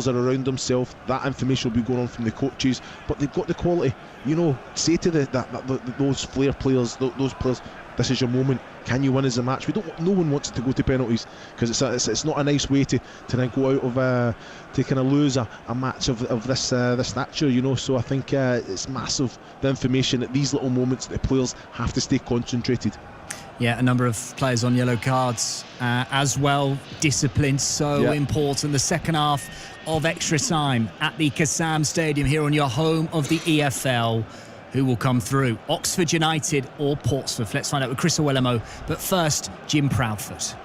are around themselves, that information will be going on from the coaches, but they've got the quality, you know, say to those flair players, those players, this is your moment. Can you win as a match? No one wants it to go to penalties, because it's not a nice way to then go out of to kind of lose a match of this stature, you know. So I think it's massive, the information at these little moments that the players have to stay concentrated. Yeah, a number of players on yellow cards as well. Discipline so important. The second half of extra time at the Kassam Stadium here on your home of the EFL. Who will come through, Oxford United or Portsmouth? Let's find out with Chris Owellamo. But first, Jim Proudfoot.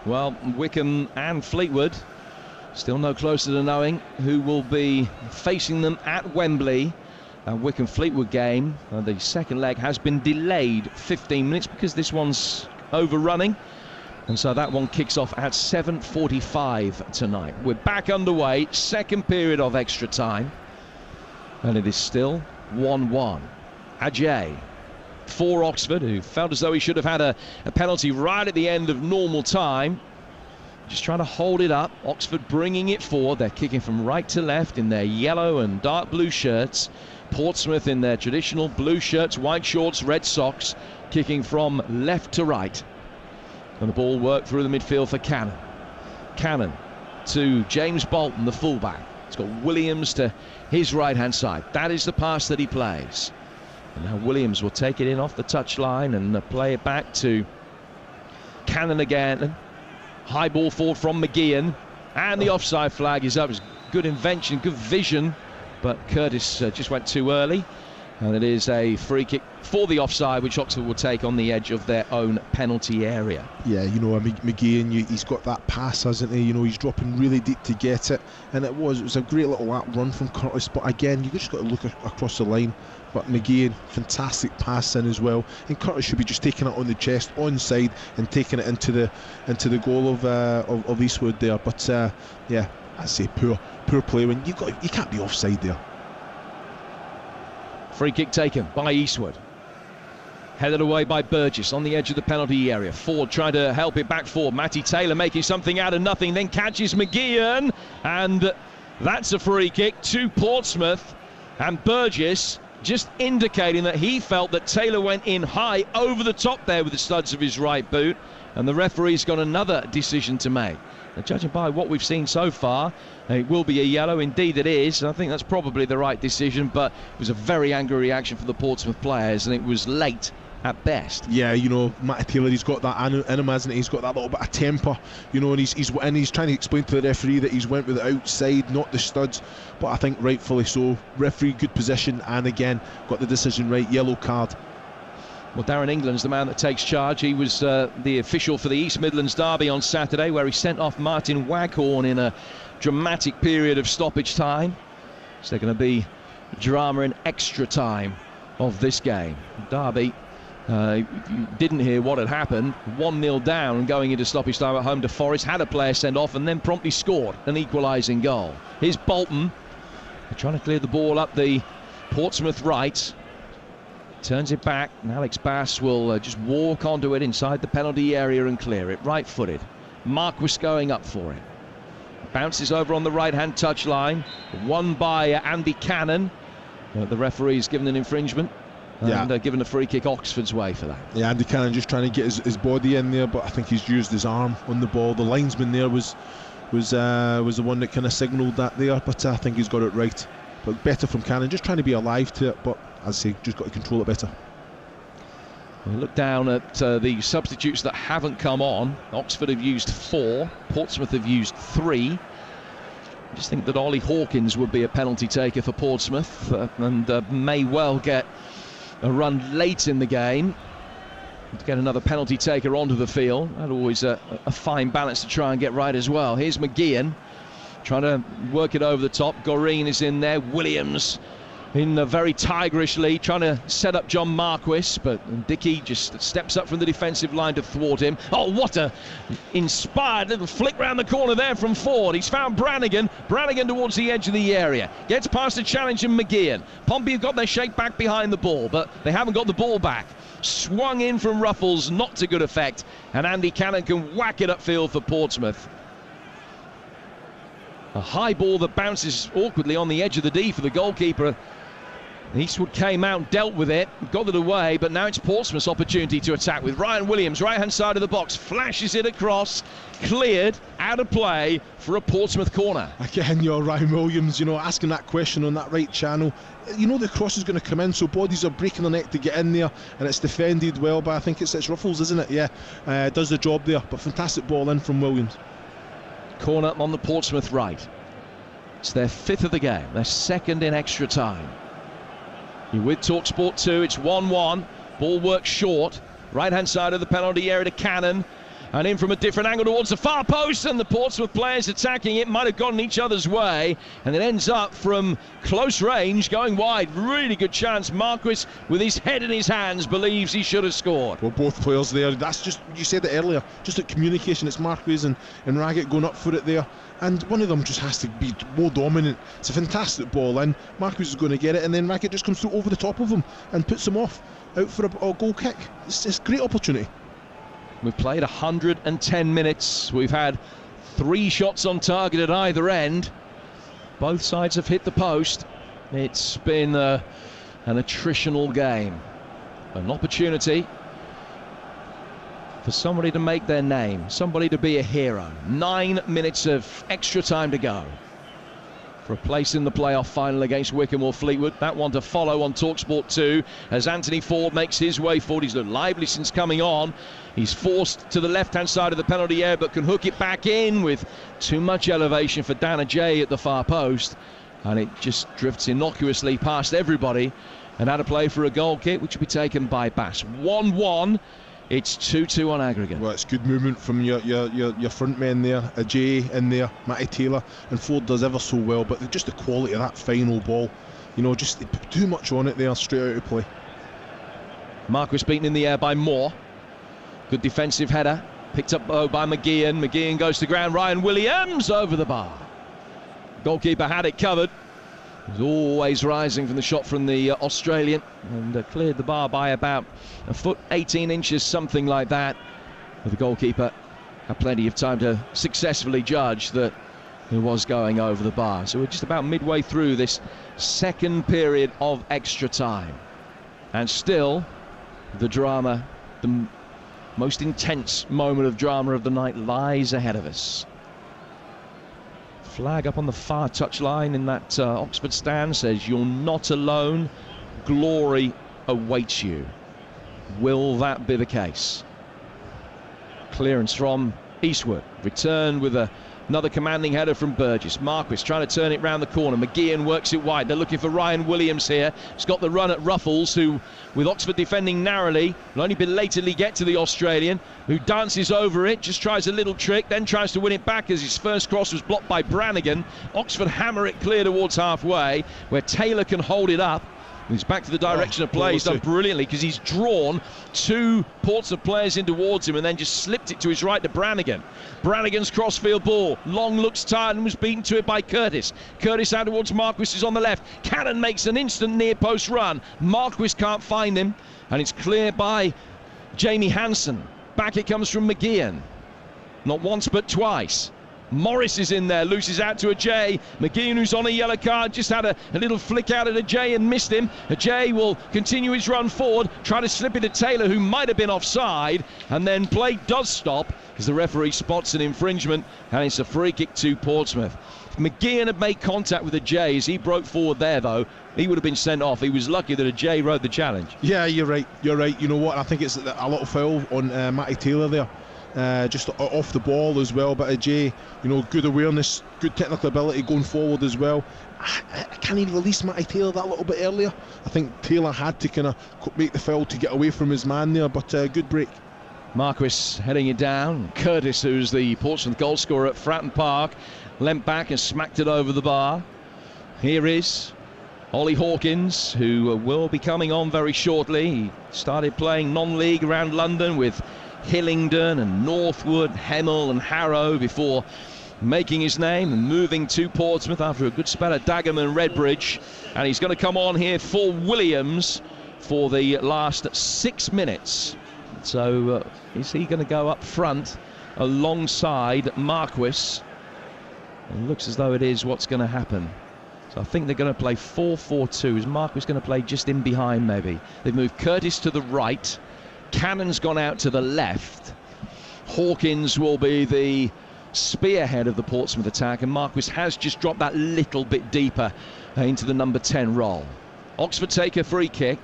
Well, Wycombe and Fleetwood still no closer to knowing who will be facing them at Wembley. Wycombe-Fleetwood game, the second leg has been delayed 15 minutes because this one's overrunning. And so that one kicks off at 7:45 tonight. We're back underway, second period of extra time. And it is still 1-1. Ajay for Oxford, who felt as though he should have had a penalty right at the end of normal time. Just trying to hold it up. Oxford bringing it forward. They're kicking from right to left in their yellow and dark blue shirts. Portsmouth in their traditional blue shirts, white shorts, red socks, kicking from left to right. And the ball worked through the midfield for Cannon. Cannon to James Bolton, the fullback. It's got Williams to his right-hand side. That is the pass that he plays. And now Williams will take it in off the touchline and play it back to Cannon again. High ball forward from McGeehan. And the offside flag is up. It's good invention, good vision. But Curtis just went too early. And it is a free kick for the offside, which Oxford will take on the edge of their own penalty area. Yeah, you know, McGeehan, he's got that pass, hasn't he? You know, he's dropping really deep to get it. And it was a great little run from Curtis. But again, you just got to look across the line. But McGeehan, fantastic pass in as well. And Curtis should be just taking it on the chest, onside, and taking it into the goal of Eastwood there. But yeah, I say poor play when you can't be offside there. Free kick taken by Eastwood. Headed away by Burgess on the edge of the penalty area. Ford trying to help it back forward. Matty Taylor making something out of nothing, then catches McGeehan. And that's a free kick to Portsmouth. And Burgess just indicating that he felt that Taylor went in high over the top there with the studs of his right boot. And the referee's got another decision to make. Now, judging by what we've seen so far, it will be a yellow. Indeed it is. I think that's probably the right decision, but it was a very angry reaction from the Portsmouth players, and it was late at best. Yeah, you know, Matt Taylor, he's got that in him, hasn't he? He's got that little bit of temper, you know, and he's trying to explain to the referee that he's went with the outside, not the studs. But I think rightfully so. Referee, good position, and again, got the decision right. Yellow card. Well, Darren England's the man that takes charge. He was the official for the East Midlands derby on Saturday, where he sent off Martin Waghorn in a dramatic period of stoppage time. Is there going to be drama in extra time of this game? Derby, if you didn't hear what had happened, 1-0 down going into stoppage time at home to Forest, had a player sent off and then promptly scored an equalising goal. Here's Bolton. They're trying to clear the ball up the Portsmouth right. Turns it back, and Alex Bass will just walk onto it inside the penalty area and clear it, right-footed. Marquis going up for it. Bounces over on the right-hand touchline, won by Andy Cannon. The referee's given an infringement and given a free kick Oxford's way for that. Yeah, Andy Cannon just trying to get his body in there, but I think he's used his arm on the ball. The linesman there was the one that kind of signalled that there, but I think he's got it right. But better from Cannon, just trying to be alive to it, but as I say, just got to control it better. We look down at the substitutes that haven't come on. Oxford have used 4, Portsmouth have used 3. I just think that Ollie Hawkins would be a penalty taker for Portsmouth and may well get a run late in the game to get another penalty taker onto the field. That's always a fine balance to try and get right as well. Here's McGeehan trying to work it over the top. Goreen is in there. Williams in very tigerishly trying to set up John Marquis, but Dickey just steps up from the defensive line to thwart him. Oh, what a inspired little flick round the corner there from Ford. He's found Brannigan towards the edge of the area, gets past the challenge of McGeehan. Pompey have got their shape back behind the ball, but they haven't got the ball back. Swung in from Ruffles, not to good effect, and Andy Cannon can whack it upfield for Portsmouth. A high ball that bounces awkwardly on the edge of the D for the goalkeeper. Eastwood came out, dealt with it, got it away, but now it's Portsmouth's opportunity to attack with Ryan Williams, right-hand side of the box, flashes it across, cleared, out of play for a Portsmouth corner. Again, you're Ryan Williams, asking that question on that right channel. The cross is going to come in, so bodies are breaking their neck to get in there, and it's defended well, but I think it's Ruffles, isn't it? Yeah, does the job there, but fantastic ball in from Williams. Corner on the Portsmouth right. It's their 5th of the game, their 2nd in extra time. You're with TalkSport 2, it's 1-1. Ball works short. Right-hand side of the penalty area to Cannon. And in from a different angle towards the far post, and the Portsmouth players attacking it. Might have gone each other's way. And it ends up from close range, going wide. Really good chance. Marquis, with his head in his hands, believes he should have scored. Well, both players there. That's just, you said it earlier, just at communication. It's Marquis and Raggett going up for it there. And one of them just has to be more dominant. It's a fantastic ball in. Marquis is going to get it, and then Raggett just comes through over the top of him and puts him off, out for a goal kick. It's a great opportunity. We've played 110 minutes. We've had 3 shots on target at either end. Both sides have hit the post. It's been an attritional game. An opportunity for somebody to make their name, somebody to be a hero. 9 minutes of extra time to go for a place in the playoff final against Wycombe or Fleetwood. That one to follow on TalkSport 2 as Anthony Ford makes his way forward. He's looked lively since coming on. He's forced to the left-hand side of the penalty area, but can hook it back in with too much elevation for Dan Ajay at the far post. And it just drifts innocuously past everybody and out of play for a goal kick, which will be taken by Bass. 1-1. It's 2-2 on aggregate. Well, it's good movement from your front men there. Ajay in there, Matty Taylor, and Ford does ever so well, but just the quality of that final ball, just they put too much on it there, straight out of play. Marquis beaten in the air by Moore. Good defensive header, picked up by McGeehan. McGeehan goes to ground. Ryan Williams over the bar. Goalkeeper had it covered. He's always rising from the shot from the Australian, and cleared the bar by about a foot 18 inches, something like that. But the goalkeeper had plenty of time to successfully judge that he was going over the bar. So we're just about midway through this 2nd period of extra time, and still the drama, the most intense moment of drama of the night, lies ahead of us. Flag up on the far touchline in that Oxford stand says, "You're not alone, glory awaits you." Will that be the case? Clearance from Eastwood, return with another commanding header from Burgess. Marquis trying to turn it round the corner. McGeehan works it wide. They're looking for Ryan Williams here. He's got the run at Ruffles, who, with Oxford defending narrowly, will only belatedly get to the Australian, who dances over it, just tries a little trick, then tries to win it back as his first cross was blocked by Brannigan. Oxford hammer it clear towards halfway, where Taylor can hold it up. He's back to the direction of play. He's done brilliantly because he's drawn 2 Portsmouth players in towards him and then just slipped it to his right to Brannigan. Brannigan's crossfield ball. Long looks tired and was beaten to it by Curtis. Curtis out towards Marquis is on the left. Cannon makes an instant near post run. Marquis can't find him, and it's cleared by Jamie Hansen. Back it comes from McGeehan. Not once but twice. Morris is in there, loses out to Ajay. McGeehan, who's on a yellow card, just had a little flick out at Ajay and missed him. Ajay will continue his run forward, try to slip it to Taylor, who might have been offside, and then play does stop because the referee spots an infringement, and it's a free kick to Portsmouth. If McGeehan had made contact with Ajay as he broke forward there, though, he would have been sent off. He was lucky that Ajay rode the challenge. Yeah, you're right. You know what? I think it's a little foul on Matty Taylor there. Just off the ball as well, but Ajay, good awareness, good technical ability going forward as well. Can he release Matty Taylor that little bit earlier? I think Taylor had to kind of make the foul to get away from his man there, but good break. Marquis heading it down. Curtis, who's the Portsmouth goal scorer at Fratton Park, leant back and smacked it over the bar. Here is Ollie Hawkins, who will be coming on very shortly. He started playing non-league around London with Hillingdon and Northwood, Hemel and Harrow before making his name and moving to Portsmouth after a good spell at Dagenham and Redbridge. And he's going to come on here for Williams for the last 6 minutes. So is he going to go up front alongside Marquis? It looks as though it is what's going to happen. So I think they're going to play 4-4-2. Is Marquis going to play just in behind maybe? They've moved Curtis to the right. Cannon's gone out to the left. Hawkins will be the spearhead of the Portsmouth attack, and Marquis has just dropped that little bit deeper into the number 10 role. Oxford take a free kick.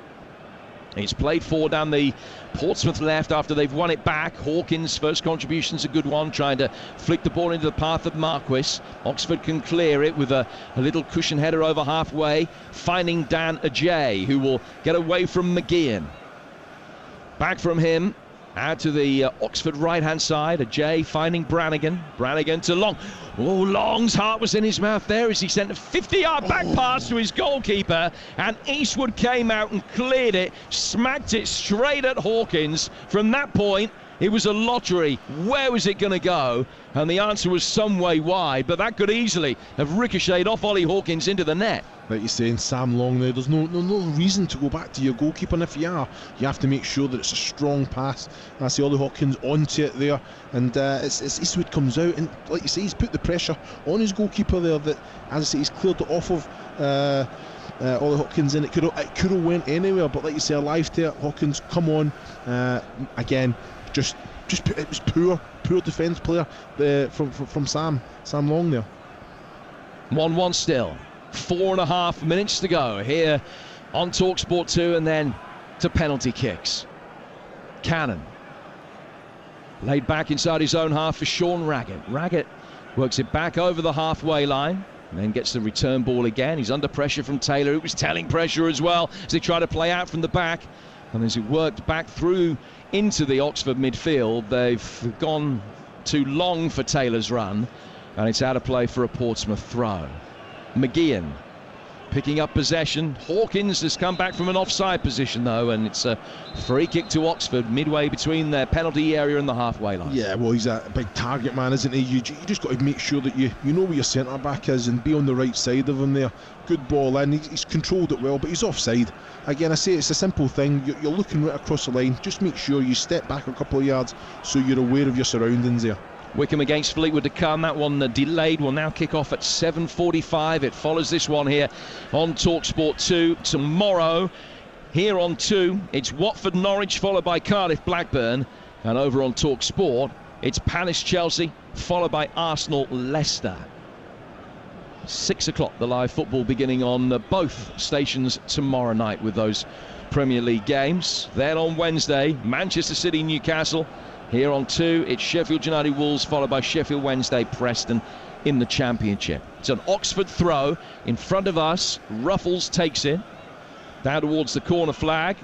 It's played forward down the Portsmouth left after they've won it back. Hawkins' first contribution's a good one, trying to flick the ball into the path of Marquis. Oxford can clear it with a little cushion header over halfway, finding Dan Ajay, who will get away from McGeehan. Back from him, out to the Oxford right-hand side. Ajay finding Brannigan. Brannigan to Long. Oh, Long's heart was in his mouth there as he sent a 50-yard back pass to his goalkeeper, and Eastwood came out and cleared it, smacked it straight at Hawkins. From that point, it was a lottery. Where was it going to go? And the answer was some way wide, but that could easily have ricocheted off Ollie Hawkins into the net. Like you're saying, Sam Long there, there's no reason to go back to your goalkeeper, and if you are, you have to make sure that it's a strong pass. I see Ollie Hawkins onto it there, and it's Eastwood comes out, and like you say, he's put the pressure on his goalkeeper there, that, as I say, he's cleared it off of Ollie Hawkins, and it could have went anywhere, but like you say, alive to it. Hawkins, come on, again, just it was poor defence player from Sam Long there. 1-1 still. 4.5 minutes to go here on TalkSport 2, and then to penalty kicks. Cannon laid back inside his own half for Sean Raggett. Raggett works it back over the halfway line and then gets the return ball again. He's under pressure from Taylor, who was telling pressure as well as they try to play out from the back. And as it worked back through into the Oxford midfield, they've gone too long for Taylor's run, and it's out of play for a Portsmouth throw. McGeehan picking up possession. Hawkins has come back from an offside position though, and it's a free kick to Oxford midway between their penalty area and the halfway line. Yeah, well, he's a big target man, isn't he? You just got to make sure that you know where your centre back is and be on the right side of him there. Good ball in, he's controlled it well, but he's offside. Again, I say it's a simple thing. You're looking right across the line. Just make sure you step back a couple of yards so you're aware of your surroundings there. Wickham against Fleetwood to come. That one delayed will now kick off at 7:45. It follows this one here on TalkSport 2. Tomorrow here on 2, it's Watford Norwich followed by Cardiff Blackburn, and over on TalkSport it's Palace Chelsea followed by Arsenal Leicester. 6 o'clock the live football beginning on both stations tomorrow night with those Premier League games. Then on Wednesday, Manchester City Newcastle. Here on 2, it's Sheffield United Wolves followed by Sheffield Wednesday Preston in the Championship. It's an Oxford throw in front of us. Ruffles takes it down towards the corner flag.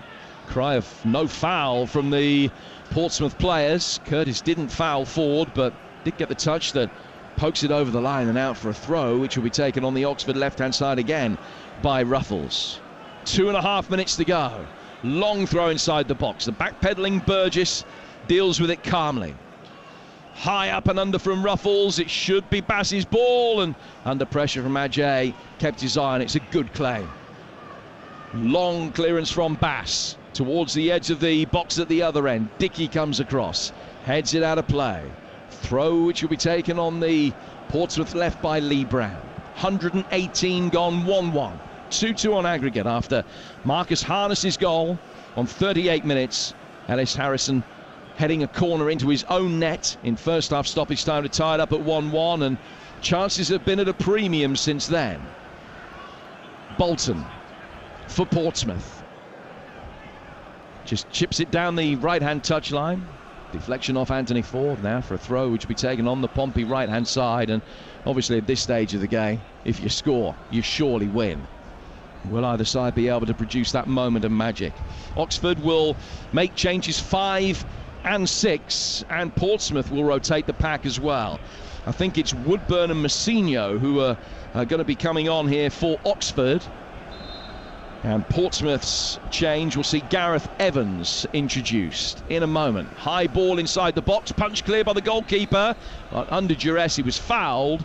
Cry of no foul from the Portsmouth players. Curtis didn't foul forward, but did get the touch that pokes it over the line and out for a throw, which will be taken on the Oxford left-hand side again by Ruffles. 2.5 minutes to go. Long throw inside the box. The backpedaling Burgess deals with it calmly. High up and under from Ruffles. It should be Bass's ball, and under pressure from Ajay, kept his eye on it. It's a good claim. Long clearance from Bass towards the edge of the box at the other end. Dickey comes across, heads it out of play. Throw which will be taken on the Portsmouth left by Lee Brown. 118 gone, 1-1. 2-2 on aggregate after Marcus Harness's goal on 38 minutes. Ellis Harrison heading a corner into his own net in first half stoppage time to tie it up at 1-1, and chances have been at a premium since then. Bolton for Portsmouth. Just chips it down the right-hand touchline. Deflection off Anthony Ford now for a throw which will be taken on the Pompey right-hand side, and obviously at this stage of the game, if you score, you surely win. Will either side be able to produce that moment of magic? Oxford will make changes 5 and 6, and Portsmouth will rotate the pack as well. I think it's Woodburn and Massinho who are going to be coming on here for Oxford, and Portsmouth's change will see Gareth Evans introduced in a moment. High ball inside the box, punch clear by the goalkeeper, but under duress he was fouled,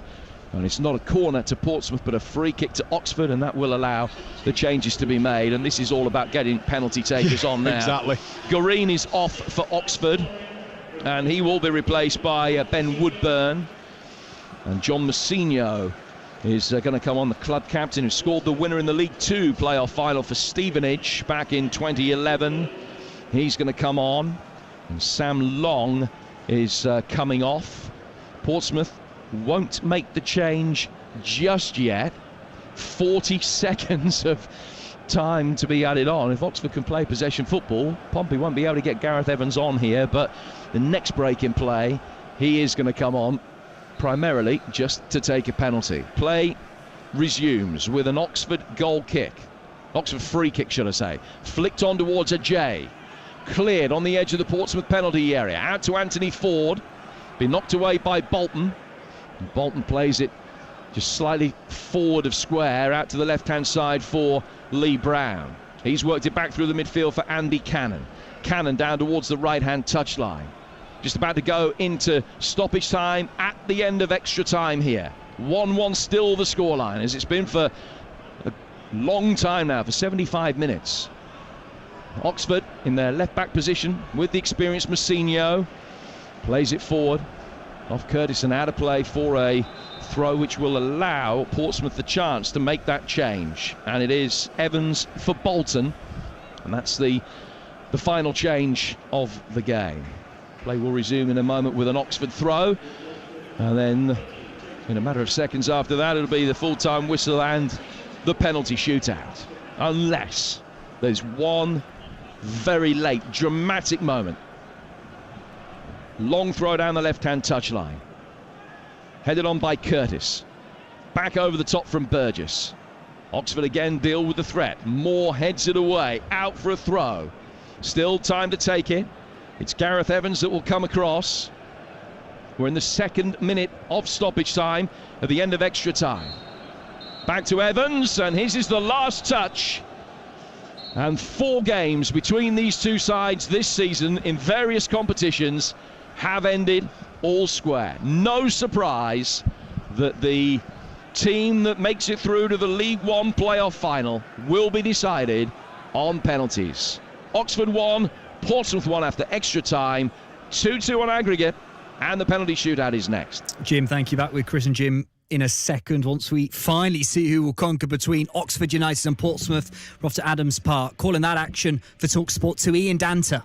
and it's not a corner to Portsmouth but a free kick to Oxford, and that will allow the changes to be made. And this is all about getting penalty takers on now. Exactly. Green is off for Oxford, and he will be replaced by Ben Woodburn. And John Massinho is going to come on, the club captain who scored the winner in the League Two playoff final for Stevenage back in 2011. He's going to come on, and Sam Long is coming off. Portsmouth won't make the change just yet. 40 seconds of time to be added on. If Oxford can play possession football, Pompey won't be able to get Gareth Evans on here, but the next break in play, he is going to come on primarily just to take a penalty. Play resumes with an Oxford goal kick. Oxford free kick, should I say. Flicked on towards a J. Cleared on the edge of the Portsmouth penalty area. Out to Anthony Ford. Been knocked away by Bolton. And Bolton plays it just slightly forward of square, out to the left-hand side for Lee Brown. He's worked it back through the midfield for Andy Cannon. Cannon down towards the right-hand touchline. Just about to go into stoppage time at the end of extra time here. 1-1 still the scoreline, as it's been for a long time now, for 75 minutes. Oxford in their left-back position with the experienced Massinho. Plays it forward. Off Curtis and out of play for a throw which will allow Portsmouth the chance to make that change. And it is Evans for Bolton. And that's the final change of the game. Play will resume in a moment with an Oxford throw, and then in a matter of seconds after that it'll be the full-time whistle and the penalty shootout, unless there's one very late dramatic moment. Long throw down the left-hand touchline, headed on by Curtis, back over the top from Burgess. Oxford again deal with the threat. Moore heads it away, out for a throw. Still time to take it. It's Gareth Evans that will come across. We're in the second minute of stoppage time at the end of extra time. Back to Evans, and his is the last touch. And 4 games between these two sides this season in various competitions have ended all square. No surprise that the team that makes it through to the League One playoff final will be decided on penalties. Oxford 1, Portsmouth 1 after extra time, 2-2 on aggregate, and the penalty shootout is next. Jim, thank you. Back with Chris and Jim in a second once we finally see who will conquer between Oxford United and Portsmouth. We're off to Adams Park. Calling that action for TalkSport to Ian Danter.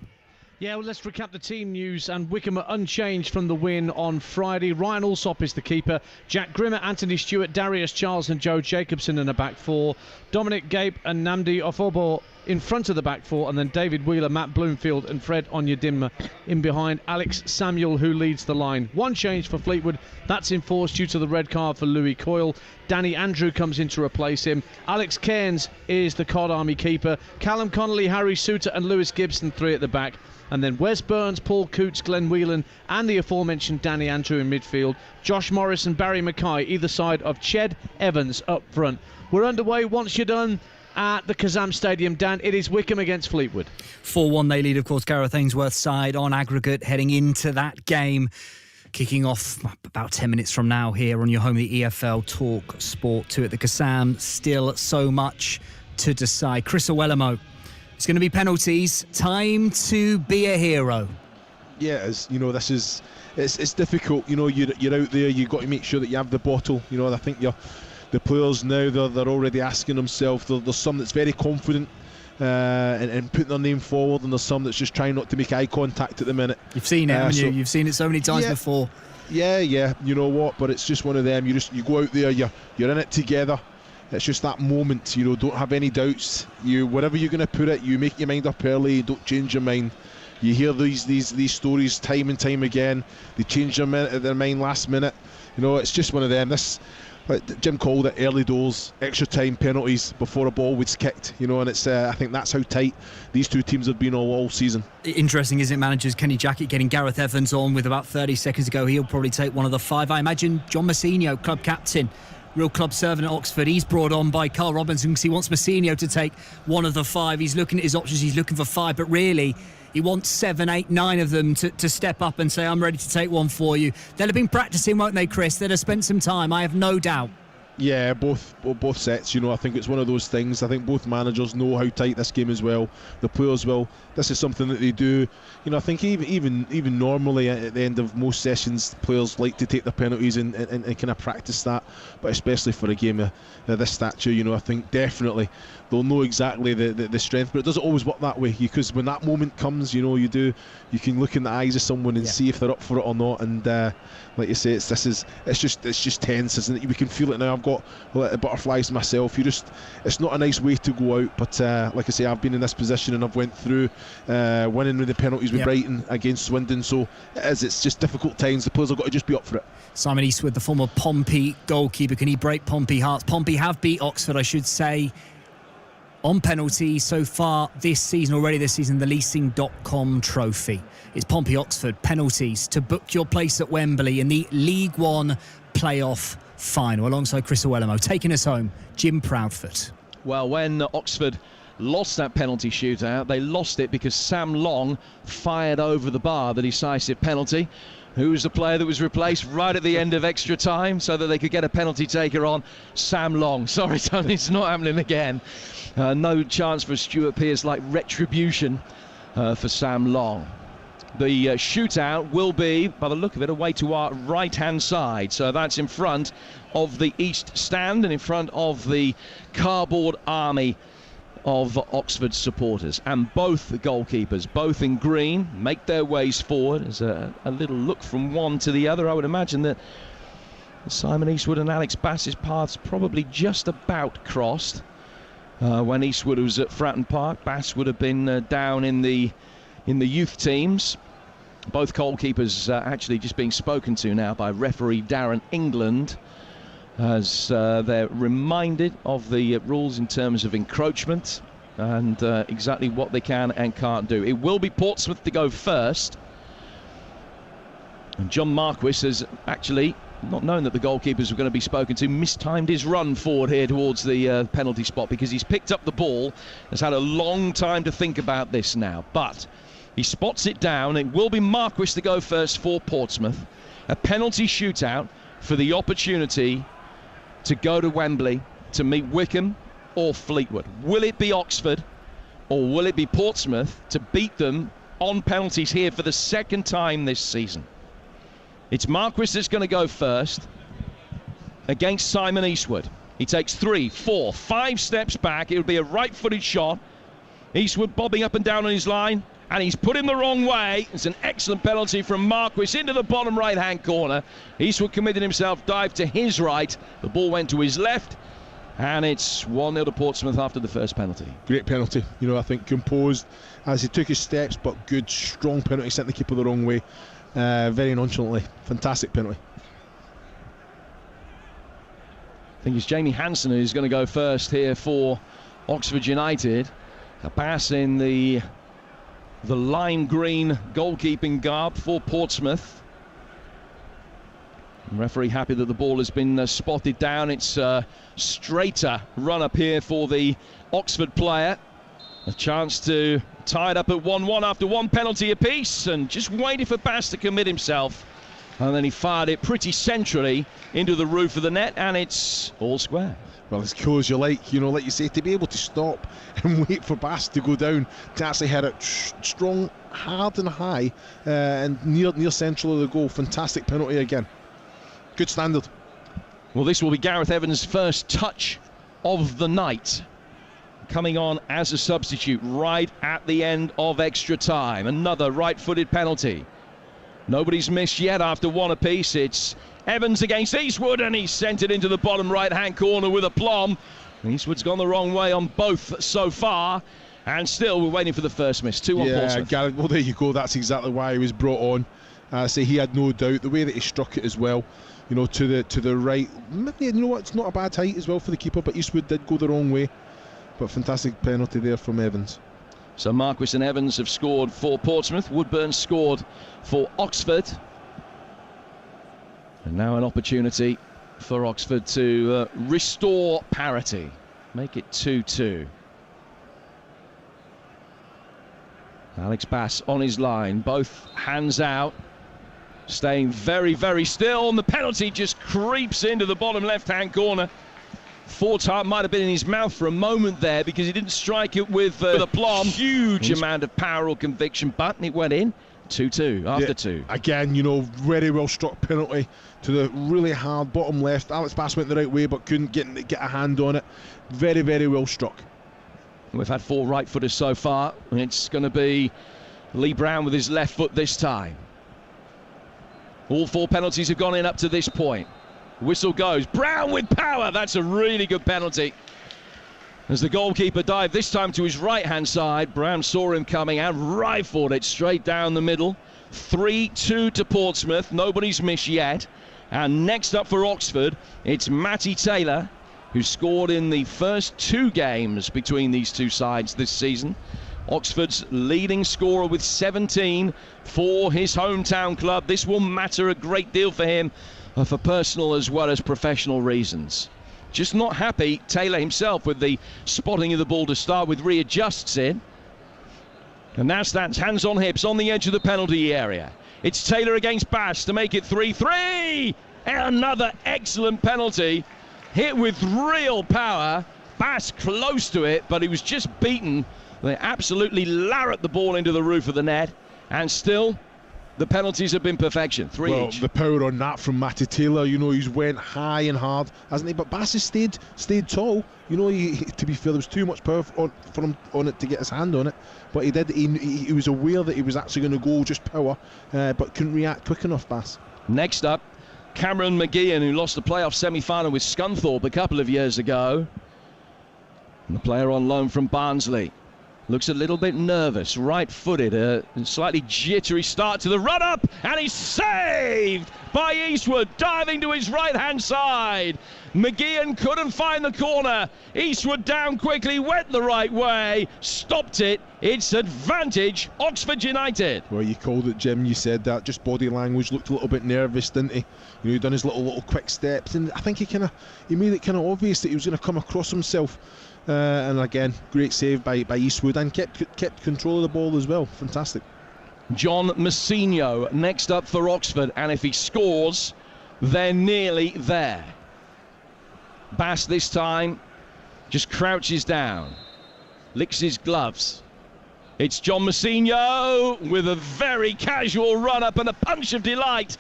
Yeah, well, let's recap the team news. And Wycombe are unchanged from the win on Friday. Ryan Alsop is the keeper. Jack Grimmer, Anthony Stewart, Darius Charles and Joe Jacobson in the back four. Dominic Gape and Nnamdi Ofobo in front of the back four. And then David Wheeler, Matt Bloomfield and Fred Onyedinma in behind. Alex Samuel, who leads the line. One change for Fleetwood. That's enforced due to the red card for Louis Coyle. Danny Andrew comes in to replace him. Alex Cairns is the Cod Army keeper. Callum Connolly, Harry Suter and Lewis Gibson, 3 at the back. And then Wes Burns, Paul Coots, Glenn Whelan and the aforementioned Danny Andrew in midfield. Josh Morris and Barry Mackay either side of Ched Evans up front. We're underway once you're done at the Kazam Stadium. Dan, it is Wycombe against Fleetwood. 4-1 they lead, of course, Gareth Ainsworth's side on aggregate heading into that game. Kicking off about 10 minutes from now here on your home, the EFL Talk Sport 2 at the Kazam. Still so much to decide. Chris Owelamo. It's going to be penalties. Time to be a hero. Yeah, it's difficult. You're out there. You've got to make sure that you have the bottle. I think the players now they're already asking themselves. There's some that's very confident and putting their name forward, and there's some that's just trying not to make eye contact at the minute. You've seen it, haven't you? You've seen it so many times before. Yeah. You know what? But it's just one of them. You go out there. You're in it together. It's just that moment, don't have any doubts. Wherever you're going to put it, you make your mind up early, don't change your mind. You hear these stories time and time again. They change their mind last minute. It's just one of them. Like Jim called it, early doors, extra time penalties before a ball was kicked. And it's I think that's how tight these two teams have been all season. Interesting, isn't it? Managers Kenny Jackett getting Gareth Evans on with about 30 seconds to go. He'll probably take one of the 5. I imagine John Massinho, club captain, real club servant at Oxford, he's brought on by Carl Robinson because he wants Massinho to take one of the 5. He's looking at his options, he's looking for 5, but really he wants 7, 8, 9 of them to step up and say, I'm ready to take one for you. They'll have been practicing, won't they, Chris? They'll have spent some time, I have no doubt. Yeah, both sets. I think it's one of those things. I think both managers know how tight this game is. Well, the players will. This is something that they do. I think even normally at the end of most sessions, players like to take their penalties and kind of practice that. But especially for a game of this stature, I think definitely they'll know exactly the strength. But it doesn't always work that way, because when that moment comes, you can look in the eyes of someone and see if they're up for it or not. And like you say, it's just tense, isn't it? We can feel it now. I've got butterflies myself. It's not a nice way to go out, but like I say, I've been in this position and I've went through winning with the penalties with Brighton against Swindon, so it's just difficult times. The players have got to just be up for it. Simon Eastwood, the former Pompey goalkeeper, can he break Pompey hearts? Pompey have beat Oxford, I should say, on penalty so far this season, the leasing.com trophy. It's Pompey Oxford penalties to book your place at Wembley in the League One playoff final, alongside Chris Owellamo. Taking us home, Jim Proudfoot. Well, when Oxford lost that penalty shootout, they lost it because Sam Long fired over the bar the decisive penalty. Who was the player that was replaced right at the end of extra time so that they could get a penalty taker on? Sam Long. Sorry, Tony, it's not happening again. No chance for Stuart Pearce, like retribution for Sam Long. The shootout will be, by the look of it, away to our right-hand side. So that's in front of the East Stand and in front of the cardboard army of Oxford supporters. And both the goalkeepers, both in green, make their ways forward. There's a little look from one to the other. I would imagine that Simon Eastwood and Alex Bass's paths probably just about crossed. When Eastwood was at Fratton Park, Bass would have been down in the youth teams. Both goalkeepers actually just being spoken to now by referee Darren England, as they're reminded of the rules in terms of encroachment and exactly what they can and can't do. It will be Portsmouth to go first. And John Marquis has actually, not knowing that the goalkeepers were going to be spoken to, mistimed his run forward here towards the penalty spot, because he's picked up the ball, has had a long time to think about this now. But he spots it down. It will be Marquis to go first for Portsmouth. A penalty shootout for the opportunity to go to Wembley to meet Wycombe or Fleetwood. Will it be Oxford or will it be Portsmouth to beat them on penalties here for the second time this season? It's Marquis that's going to go first against Simon Eastwood. He takes 3, 4, 5 steps back. It'll be a right-footed shot. Eastwood bobbing up and down on his line, and he's put him the wrong way. It's an excellent penalty from Marquis into the bottom right-hand corner. Eastwood committed himself, dived to his right. The ball went to his left, and it's 1-0 to Portsmouth after the first penalty. Great penalty. I think composed as he took his steps, but good, strong penalty, sent the keeper the wrong way. Very nonchalantly. Fantastic penalty. I think it's Jamie Hansen who's going to go first here for Oxford United. A pass in the lime green goalkeeping garb for Portsmouth. Referee happy that the ball has been spotted down. It's a straighter run up here for the Oxford player. A chance to tie it up at 1-1 after one penalty apiece, and just waiting for Bass to commit himself. And then he fired it pretty centrally into the roof of the net, and it's all square. Well, as cool as you like you say, to be able to stop and wait for Bass to go down, to actually hit it strong, hard and high, and near central of the goal. Fantastic penalty again. Good standard. Well, this will be Gareth Evans' first touch of the night, coming on as a substitute right at the end of extra time. Another right-footed penalty. Nobody's missed yet after one apiece. It's Evans against Eastwood, and he's sent it into the bottom right-hand corner with aplomb. Eastwood's gone the wrong way on both so far, and still we're waiting for the first miss. 2-1 Portsmouth. Gareth, well, there you go. That's exactly why he was brought on. Say he had no doubt. The way that he struck it as well, to the right. You know what? It's not a bad height as well for the keeper, but Eastwood did go the wrong way. But fantastic penalty there from Evans. So Marquis and Evans have scored for Portsmouth. Woodburn scored for Oxford. And now an opportunity for Oxford to restore parity. Make it 2-2. Alex Bass on his line. Both hands out. Staying very, very still. And the penalty just creeps into the bottom left-hand corner. Fortart might have been in his mouth for a moment there because he didn't strike it with aplomb. Huge amount of power or conviction, but it went in. 2-2 after 2. Again, very well struck penalty to the really hard bottom left. Alex Bass went the right way but couldn't get a hand on it. Very, very well struck. We've had 4 right footers so far, and it's going to be Lee Brown with his left foot this time. All 4 penalties have gone in up to this point. Whistle goes. Brown with power. That's a really good penalty. As the goalkeeper dived this time to his right-hand side, Brown saw him coming and rifled it straight down the middle. 3-2 to Portsmouth. Nobody's missed yet. And next up for Oxford, it's Matty Taylor, who scored in the first 2 games between these 2 sides this season. Oxford's leading scorer with 17 for his hometown club. This will matter a great deal for him for personal as well as professional reasons. Just not happy, Taylor himself, with the spotting of the ball to start with, readjusts in. And now stands hands on hips on the edge of the penalty area. It's Taylor against Bass to make it 3-3. Another excellent penalty, hit with real power. Bass close to it, but he was just beaten. They absolutely larruped the ball into the roof of the net, and still the penalties have been perfection. 3 each. The power on that from Matty Taylor, he's went high and hard, hasn't he? But Bass has stayed tall. To be fair, there was too much power for him on it to get his hand on it. But he did. He was aware that he was actually going to go just power, but couldn't react quick enough, Bass. Next up, Cameron McGeehan, who lost the playoff semi-final with Scunthorpe a couple of years ago. And the player on loan from Barnsley. Looks a little bit nervous, right-footed, a slightly jittery start to the run-up, and he's saved by Eastwood, diving to his right-hand side. McGeehan couldn't find the corner. Eastwood down quickly, went the right way, stopped it. It's advantage, Oxford United. Well, you called it, Jim. You said that. Just body language, looked a little bit nervous, didn't he? He'd done his little quick steps, and I think he made it kind of obvious that he was going to come across himself. And again, great save by Eastwood, and kept control of the ball as well. Fantastic. John Massinho next up for Oxford, and if he scores, they're nearly there. Bass this time just crouches down, licks his gloves. It's John Massinho with a very casual run up and a punch of delight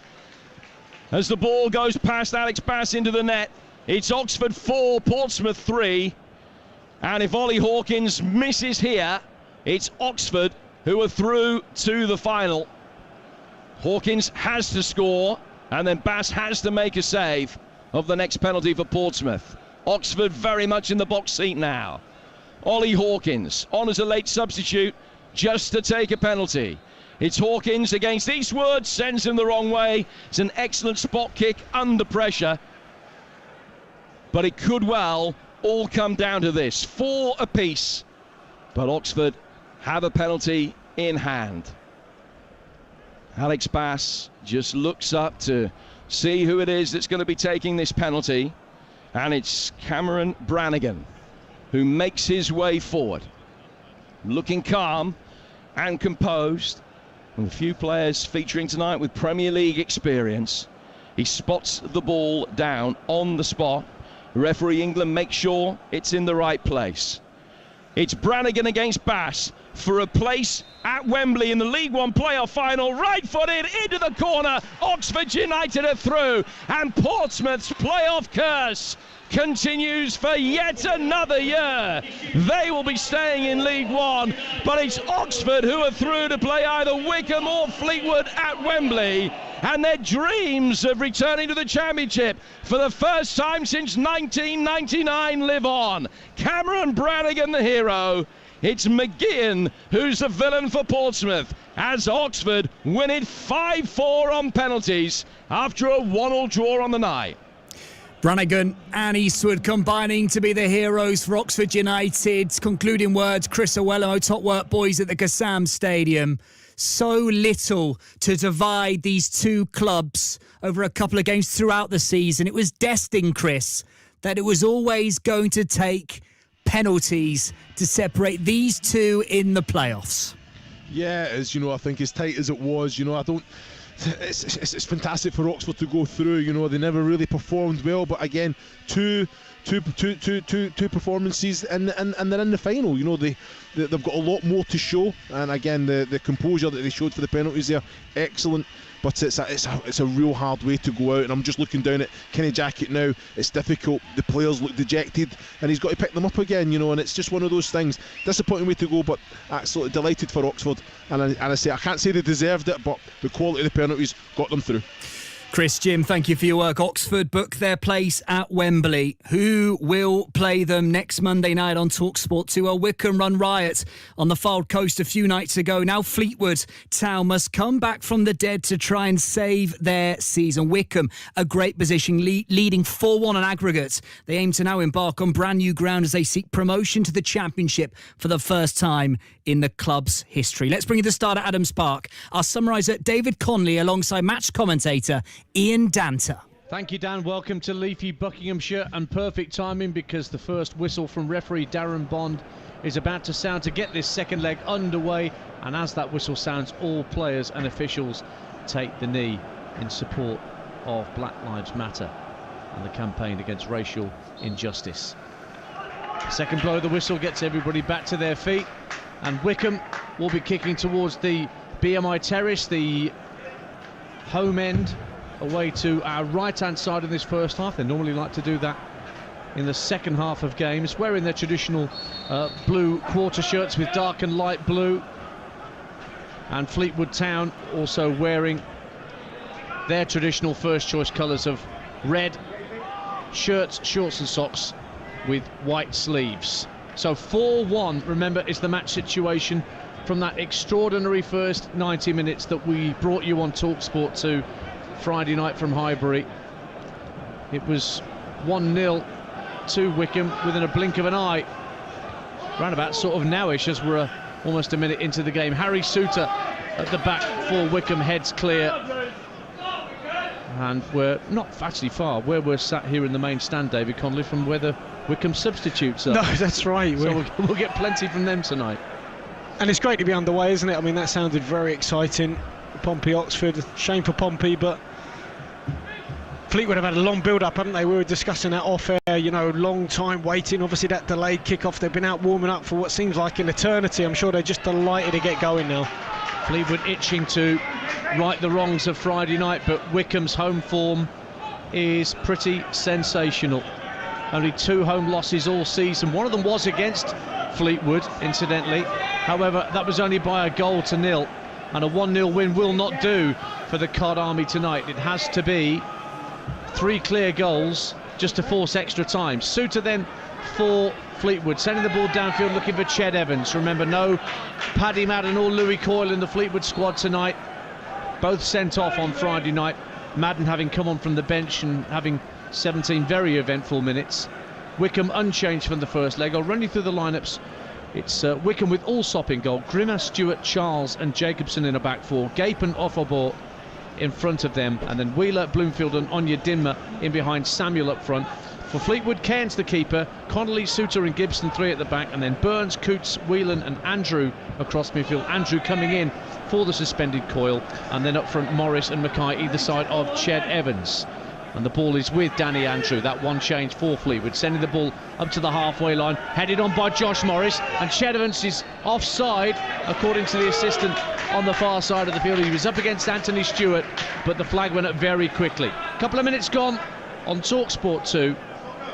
as the ball goes past Alex Bass into the net. It's Oxford 4, Portsmouth 3. And if Ollie Hawkins misses here, it's Oxford who are through to the final. Hawkins has to score, and then Bass has to make a save of the next penalty for Portsmouth. Oxford very much in the box seat now. Ollie Hawkins on as a late substitute just to take a penalty. It's Hawkins against Eastwood, sends him the wrong way. It's an excellent spot kick under pressure, but it could well all come down to this. 4 apiece, but Oxford have a penalty in hand. Alex Bass just looks up to see who it is that's going to be taking this penalty, and it's Cameron Brannigan who makes his way forward, looking calm and composed. And a few players featuring tonight with Premier League experience. He spots the ball down on the spot. Referee England makes sure it's in the right place. It's Brannigan against Bass for a place at Wembley in the League One playoff final. Right-footed into the corner. Oxford United are through, and Portsmouth's playoff curse continues for yet another year. They will be staying in League One, but it's Oxford who are through to play either Wickham or Fleetwood at Wembley, and their dreams of returning to the Championship for the first time since 1999 live on. Cameron Brannigan the hero. It's McGeehan who's the villain for Portsmouth, as Oxford win it 5-4 on penalties after a 1-1 draw on the night. Brannigan and Eastwood combining to be the heroes for Oxford United. Concluding words, Chris Owello, top work boys at the Kassam Stadium. So little to divide these 2 clubs over a couple of games throughout the season. It was destined, Chris, that it was always going to take penalties to separate these 2 in the playoffs. Yeah, as I think as tight as it was, it's fantastic for Oxford to go through. They never really performed well, but again, two two performances, and they're in the final. You know, they've got a lot more to show, and again the composure that they showed for the penalties there, excellent. But it's a real hard way to go out, and I'm just looking down at Kenny Jackett now. It's difficult. The players look dejected, and he's got to pick them up again, you know. And it's just one of those things. Disappointing way to go, but absolutely delighted for Oxford. And I say I can't say they deserved it, but the quality of the penalties got them through. Chris, Jim, thank you for your work. Oxford book their place at Wembley. Who will play them next Monday night on TalkSport 2? Well, Wycombe run riot on the Fylde Coast a few nights ago. Now Fleetwood Town must come back from the dead to try and save their season. Wycombe, a great position, leading 4-1 on aggregate. They aim to now embark on brand new ground as they seek promotion to the Championship for the first time in the club's history. Let's bring you the start at Adams Park. Our summariser, David Conley, alongside match commentator Ian Danter. Thank you, Dan. Welcome to leafy Buckinghamshire, and perfect timing because the first whistle from referee Darren Bond is about to sound to get this second leg underway, and as that whistle sounds, all players and officials take the knee in support of Black Lives Matter and the campaign against racial injustice. The second blow of the whistle gets everybody back to their feet, and Wycombe will be kicking towards the BMI Terrace, the home end, away to our right-hand side in this first half. They normally like to do that in the second half of games, wearing their traditional blue quarter shirts with dark and light blue, and Fleetwood Town also wearing their traditional first choice colours of red shirts, shorts and socks with white sleeves. So 4-1, remember, is the match situation from that extraordinary first 90 minutes that we brought you on TalkSport 2 Friday night from Highbury. It was 1-0 to Wycombe within a blink of an eye. Round about sort of nowish as we're almost a minute into the game. Harry Souter at the back for Wycombe, heads clear. And we're not actually far where we're sat here in the main stand, David Conley, from where the Wycombe substitutes are. No, that's right. So we'll get plenty from them tonight. And it's great to be underway, isn't it? I mean, that sounded very exciting. Pompey Oxford, shame for Pompey, but Fleetwood have had a long build-up, haven't they? We were discussing that off-air, you know, long time waiting. Obviously, that delayed kick-off, they've been out warming up for what seems like an eternity. I'm sure they're just delighted to get going now. Fleetwood itching to right the wrongs of Friday night, but Wycombe's home form is pretty sensational. Only 2 home losses all season. One of them was against Fleetwood, incidentally. However, that was only by a goal to nil, and a 1-0 win will not do for the Cod Army tonight. It has to be 3 clear goals just to force extra time. Souter then for Fleetwood, sending the ball downfield looking for Ched Evans. Remember, no Paddy Madden or Louis Coyle in the Fleetwood squad tonight. Both sent off on Friday night. Madden having come on from the bench and having 17 very eventful minutes. Wycombe unchanged from the first leg. I'll run you through the lineups. It's Wycombe with Allsop in goal, Grimmer, Stewart, Charles and Jacobson in a back four, Gape and Offerbor in front of them, and then Wheeler, Bloomfield and Onyedinma in behind Samuel up front. For Fleetwood, Cairns the keeper, Connolly, Souter and Gibson 3 at the back, and then Burns, Coots, Whelan and Andrew across midfield. Andrew coming in for the suspended Coyle, and then up front Morris and Mackay either side of Ched Evans. And the ball is with Danny Andrew, that one change for Fleetwood, sending the ball up to the halfway line, headed on by Josh Morris, and Ched Evans is offside according to the assistant on the far side of the field. He was up against Anthony Stewart, but the flag went up very quickly. A couple of minutes gone on TalkSport 2.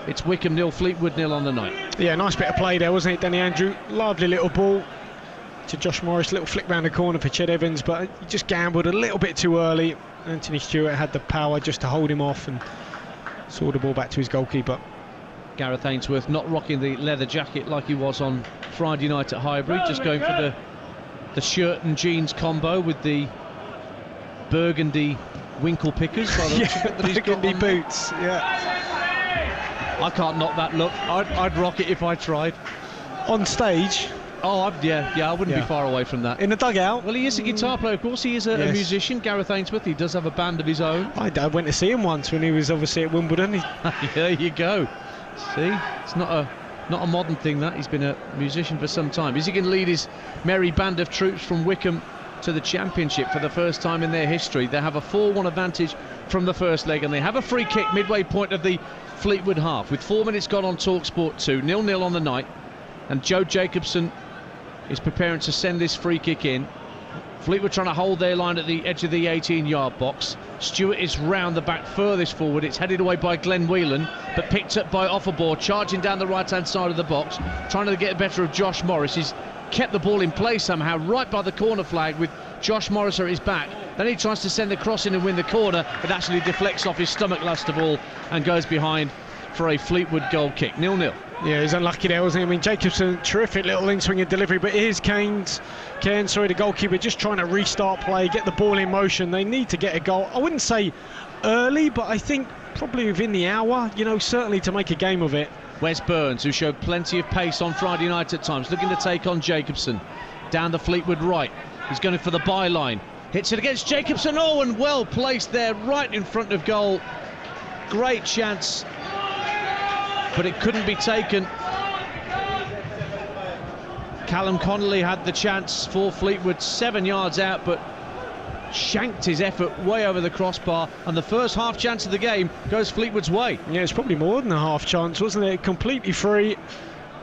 It's Wycombe 0, Fleetwood 0 on the night. Yeah, nice bit of play there, wasn't it, Danny Andrew? Lovely little ball to Josh Morris, little flick round the corner for Ched Evans, but he just gambled a little bit too early. Anthony Stewart had the power just to hold him off and saw the ball back to his goalkeeper. Gareth Ainsworth not rocking the leather jacket like he was on Friday night at Highbury, just going for the shirt and jeans combo with the burgundy winkle pickers. By the that he's burgundy got boots, yeah. I can't knock that look. I'd rock it if I tried. On stage? Oh, yeah, I wouldn't be far away from that. In the dugout? Well, he is a guitar player, of course. He is a musician. Gareth Ainsworth, he does have a band of his own. I went to see him once when he was obviously at Wimbledon. There you go. See, it's not a modern thing, that. He's been a musician for some time. Is he going to lead his merry band of troops from Wycombe to the Championship for the first time in their history. They have a 4-1 advantage from the first leg, and they have a free kick midway point of the Fleetwood half with 4 minutes gone on TalkSport 2, 0-0 on the night, and Joe Jacobson is preparing to send this free kick in. Fleetwood trying to hold their line at the edge of the 18-yard box. Stewart is round the back furthest forward. It's headed away by Glenn Whelan, but picked up by Offerball, charging down the right-hand side of the box, trying to get better of Josh Morris. He's kept the ball in play somehow, right by the corner flag with Josh Morris at his back. Then he tries to send the cross in and win the corner. It actually deflects off his stomach last of all and goes behind for a Fleetwood goal kick. 0-0. Yeah, he's unlucky there, wasn't he? I mean, Jacobson, terrific little in-swinging delivery, but here's Cairn, the goalkeeper, just trying to restart play, get the ball in motion. They need to get a goal. I wouldn't say early, but I think probably within the hour, you know, certainly to make a game of it. Wes Burns, who showed plenty of pace on Friday night at times, looking to take on Jacobson. Down the Fleetwood right. He's going for the byline. Hits it against Jacobson. Oh, and well placed there, right in front of goal. Great chance, but it couldn't be taken. Callum Connolly had the chance for Fleetwood 7 yards out, but shanked his effort way over the crossbar, and the first half chance of the game goes Fleetwood's way. Yeah, it's probably more than a half chance, wasn't it? Completely free.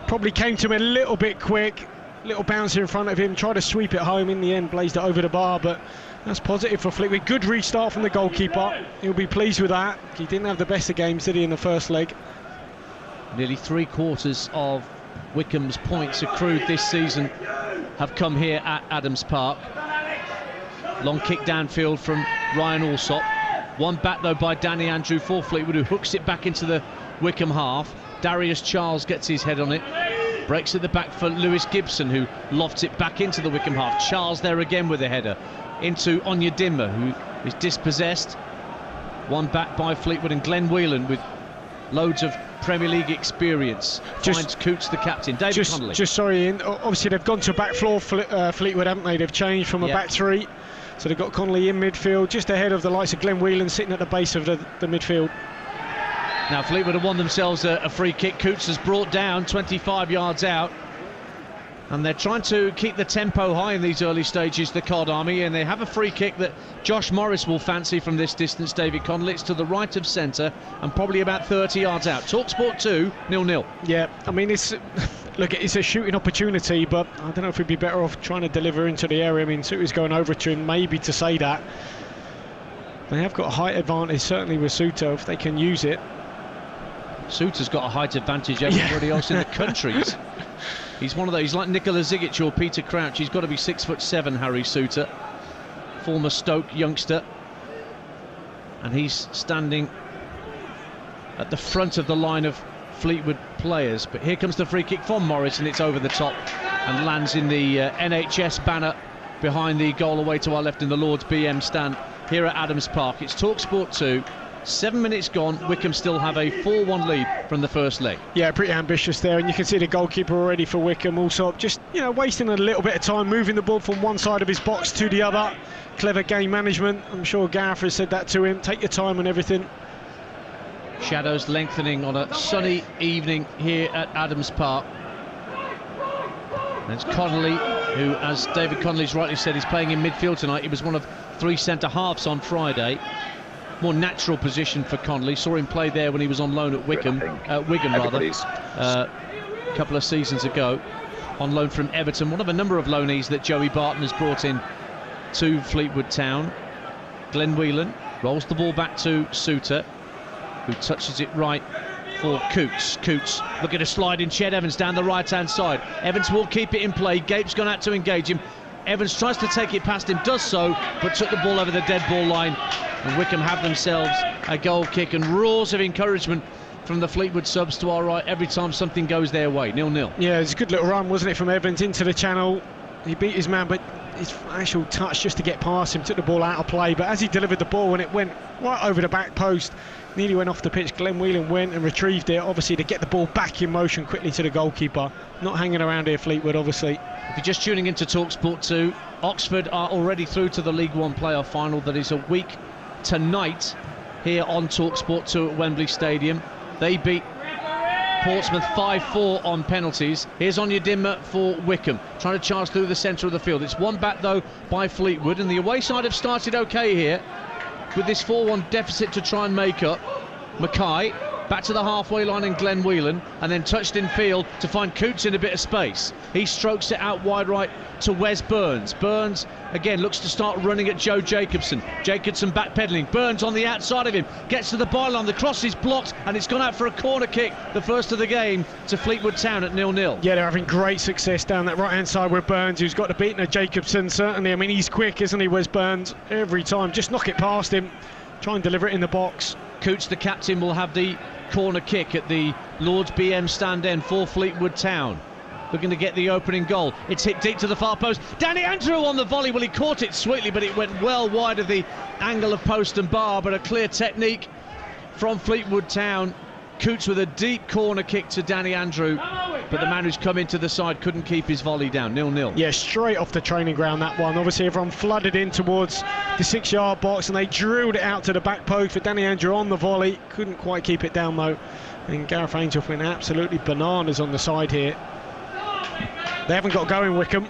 Probably came to him a little bit quick. Little bouncer in front of him, tried to sweep it home. In the end, blazed it over the bar, but that's positive for Fleetwood. Good restart from the goalkeeper. He'll be pleased with that. He didn't have the best of games, did he, in the first leg? Nearly 3/4 of Wycombe's points accrued this season have come here at Adams Park. Long kick downfield from Ryan Alsop. One back though by Danny Andrew for Fleetwood, who hooks it back into the Wycombe half. Darius Charles gets his head on it. Breaks at the back for Lewis Gibson, who lofts it back into the Wycombe half. Charles there again with a header into Onyedinma, who is dispossessed. One back by Fleetwood, and Glenn Whelan with loads of Premier League experience finds Coots the captain. David Connolly. Just sorry, obviously they've gone to back floor, Fleetwood, haven't they? They've changed from a back three, so they've got Connolly in midfield, just ahead of the likes of Glenn Whelan sitting at the base of the midfield. Now Fleetwood have won themselves a free kick. Coots has brought down 25 yards out, and they're trying to keep the tempo high in these early stages, the Cod Army, and they have a free kick that Josh Morris will fancy from this distance. David Connolly, it's to the right of centre and probably about 30 yards out. TalkSport 2, 0-0. Yeah, I mean, it's a shooting opportunity, but I don't know if we'd be better off trying to deliver into the area. I mean, Suter's going over to him, maybe to say that. They have got a height advantage, certainly with Suter, if they can use it. Suter's got a height advantage over everybody else in the country. He's one of those, he's like Nikola Zigic or Peter Crouch. He's got to be 6'7", Harry Suter, former Stoke youngster, and he's standing at the front of the line of Fleetwood players. But here comes the free kick from Morris, and it's over the top and lands in the NHS banner behind the goal away to our left in the Lord's BM stand here at Adams Park. It's TalkSport 2. 7 minutes gone. Wycombe still have a 4-1 lead from the first leg. Yeah, pretty ambitious there, and you can see the goalkeeper already for Wycombe also just, you know, wasting a little bit of time moving the ball from one side of his box to the other. Clever game management. I'm sure Gareth has said that to him. Take your time and everything. Shadows lengthening on a sunny evening here at Adams Park. And it's Connolly, who, as David Connolly's rightly said, is playing in midfield tonight. He was one of 3 centre-halves on Friday. More natural position for Connolly. Saw him play there when he was on loan at Wigan a couple of seasons ago, on loan from Everton. One of a number of loanees that Joey Barton has brought in to Fleetwood Town. Glenn Whelan rolls the ball back to Suter, who touches it right for Coots. Coots looking to slide in Ched Evans down the right-hand side. Evans will keep it in play. Gape's gone out to engage him. Evans tries to take it past him, does so, but took the ball over the dead ball line. And Wycombe have themselves a goal kick, and roars of encouragement from the Fleetwood subs to our right every time something goes their way. 0-0. Yeah, it's a good little run, wasn't it, from Evans into the channel. He beat his man, but his actual touch just to get past him took the ball out of play. But as he delivered the ball, when it went right over the back post, nearly went off the pitch, Glenn Whelan went and retrieved it, obviously to get the ball back in motion quickly to the goalkeeper. Not hanging around here, Fleetwood, obviously. If you're just tuning into TalkSport 2, Oxford are already through to the League One playoff final that is a week tonight here on TalkSport 2 at Wembley Stadium. They beat Portsmouth 5-4 on penalties. Here's Onyedinma for Wickham, trying to charge through the centre of the field. It's one back though by Fleetwood, and the away side have started okay here with this 4-1 deficit to try and make up. Mackay back to the halfway line in Glenn Whelan, and then touched in field to find Coots in a bit of space. He strokes it out wide right to Wes Burns. Burns again looks to start running at Joe Jacobson. Jacobson backpedaling. Burns on the outside of him, gets to the byline. The cross is blocked, and it's gone out for a corner kick, the first of the game, to Fleetwood Town at 0-0. Yeah, they're having great success down that right-hand side with Burns, who's got the beating of Jacobson, certainly. I mean, he's quick, isn't he, Wes Burns? Every time, just knock it past him, try and deliver it in the box. Coots, the captain, will have the corner kick at the Lord's BM stand end for Fleetwood Town. Looking to get the opening goal. It's hit deep to the far post. Danny Andrew on the volley. Well, he caught it sweetly, but it went well wide of the angle of post and bar. But a clear technique from Fleetwood Town. Coots with a deep corner kick to Danny Andrew, but the man who's come into the side couldn't keep his volley down. 0-0. Yeah, straight off the training ground, that one. Obviously, everyone flooded in towards the 6-yard box, and they drilled it out to the back post for Danny Andrew on the volley. Couldn't quite keep it down, though. And Gareth Ainsworth went absolutely bananas on the side here. They haven't got going, Wickham.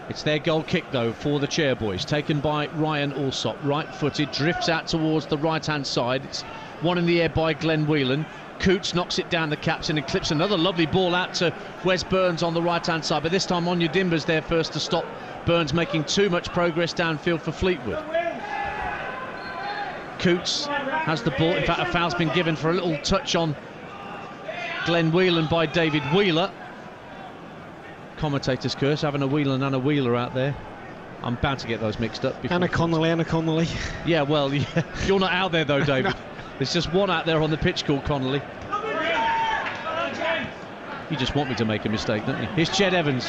It's their goal kick, though, for the Chairboys. Taken by Ryan Alsop. Right-footed, drifts out towards the right-hand side. It's one in the air by Glenn Whelan. Coots knocks it down the captain and clips another lovely ball out to Wes Burns on the right-hand side. But this time Onyedinma's there first to stop Burns making too much progress downfield for Fleetwood. Coots has the ball. In fact, a foul's been given for a little touch on Glenn Whelan by David Wheeler. Commentator's curse, having a Whelan and a Wheeler out there. I'm bound to get those mixed up. Anna Connolly. Yeah, well, yeah. You're not out there, though, David. No. There's just one out there on the pitch called Connolly. You just want me to make a mistake, don't you? Here's Ched Evans.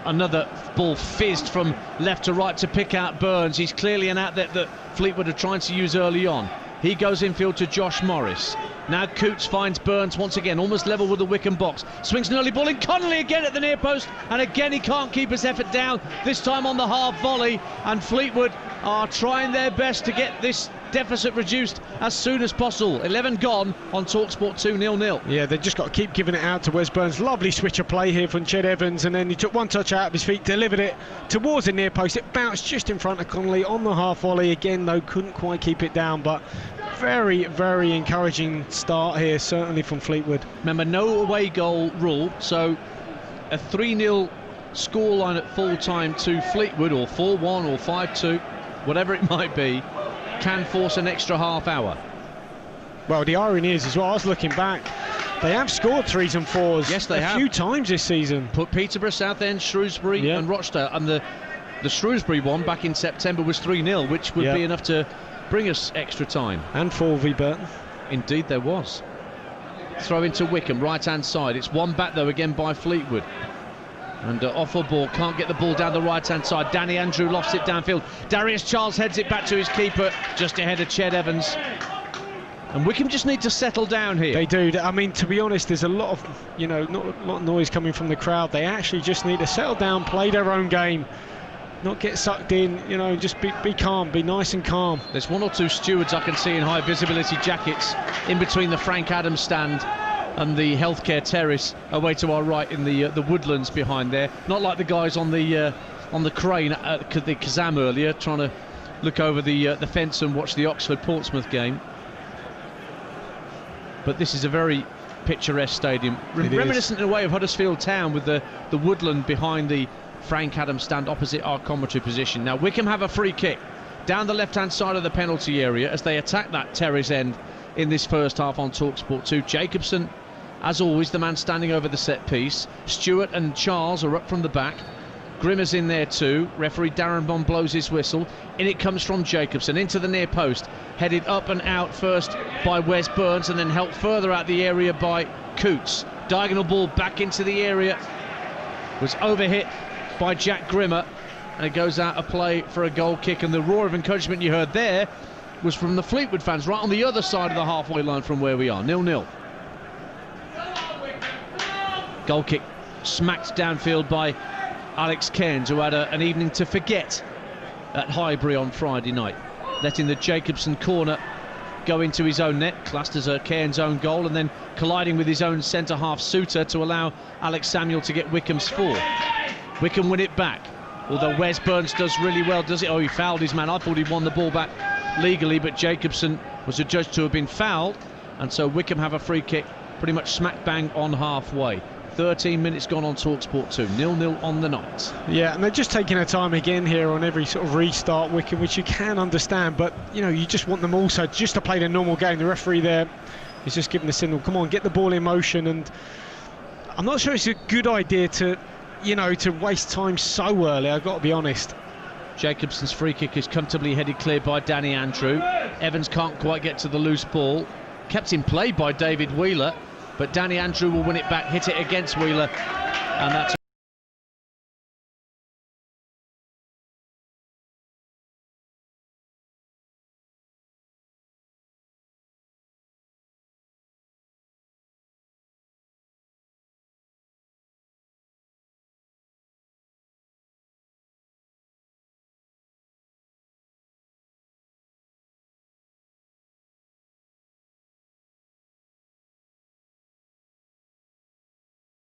Another ball fizzed from left to right to pick out Burns. He's clearly an outlet that Fleetwood are trying to use early on. He goes infield to Josh Morris. Now Coots finds Burns once again, almost level with the Wickham box. Swings an early ball in. Connolly again at the near post, and again he can't keep his effort down, this time on the half volley, and Fleetwood are trying their best to get this deficit reduced as soon as possible. 11 gone on TalkSport 2, 0-0. Yeah, they've just got to keep giving it out to Wes Burns. Lovely switch of play here from Ched Evans, and then he took one touch out of his feet, delivered it towards the near post. It bounced just in front of Connolly on the half volley again, though couldn't quite keep it down. But very, very encouraging start here, certainly from Fleetwood. Remember, no away goal rule, so a 3-0 scoreline at full time to Fleetwood, or 4-1 or 5-2, whatever it might be, can force an extra half hour. Well, the irony is as well, I was looking back, they have scored 3s and 4s. Yes, they have. A few times this season. Put Peterborough, Southend, Shrewsbury and Rochdale, and the Shrewsbury one back in September was 3-0, which would be enough to bring us extra time. And 4 v Burton. Indeed there was. Throw into Wickham, right-hand side. It's one back, though, again by Fleetwood. And off a ball, can't get the ball down the right-hand side. Danny Andrew lofts it downfield. Darius Charles heads it back to his keeper, just ahead of Ched Evans. And Wickham just need to settle down here. They do. I mean, to be honest, there's a lot of, not a lot of noise coming from the crowd. They actually just need to settle down, play their own game, not get sucked in, just be calm, be nice and calm. There's one or two stewards I can see in high visibility jackets in between the Frank Adams stand and the healthcare terrace away to our right in the woodlands behind there. Not like the guys on the crane at the Kazam earlier, trying to look over the fence and watch the Oxford-Portsmouth game. But this is a very picturesque stadium, reminiscent in a way of Huddersfield Town, with the woodland behind the Frank Adams stand opposite our commentary position. Now Wickham have a free kick down the left-hand side of the penalty area as they attack that terrace end in this first half on TalkSport 2. Jacobson, as always, the man standing over the set piece. Stewart and Charles are up from the back. Grimmer's in there too. Referee Darren Bond blows his whistle. In it comes from Jacobson into the near post, headed up and out first by Wes Burns, and then helped further out the area by Coots. Diagonal ball back into the area, was overhit by Jack Grimmer, and it goes out of play for a goal kick. And the roar of encouragement you heard there was from the Fleetwood fans right on the other side of the halfway line from where we are. 0-0. Goal kick smacked downfield by Alex Cairns, who had an evening to forget at Highbury on Friday night, letting the Jacobson corner go into his own net, classed as a Cairns own goal, and then colliding with his own centre-half Suter to allow Alex Samuel to get Wickham's 4. Wickham win it back, although Wes Burns does really well, does it? Oh, he fouled his man. I thought he'd won the ball back legally, but Jacobson was adjudged to have been fouled, and so Wickham have a free kick pretty much smack bang on halfway. 13 minutes gone on TalkSport 2, 0-0 on the night. Yeah, and they're just taking their time again here on every sort of restart, Wickham, which you can understand, but you know, you just want them also just to play their normal game. The referee there is just giving the signal, come on, get the ball in motion, and I'm not sure it's a good idea to, you know, to waste time so early, I've got to be honest. Jacobson's free kick is comfortably headed clear by Danny Andrew. Evans can't quite get to the loose ball. Kept in play by David Wheeler, but Danny Andrew will win it back, hit it against Wheeler, and that's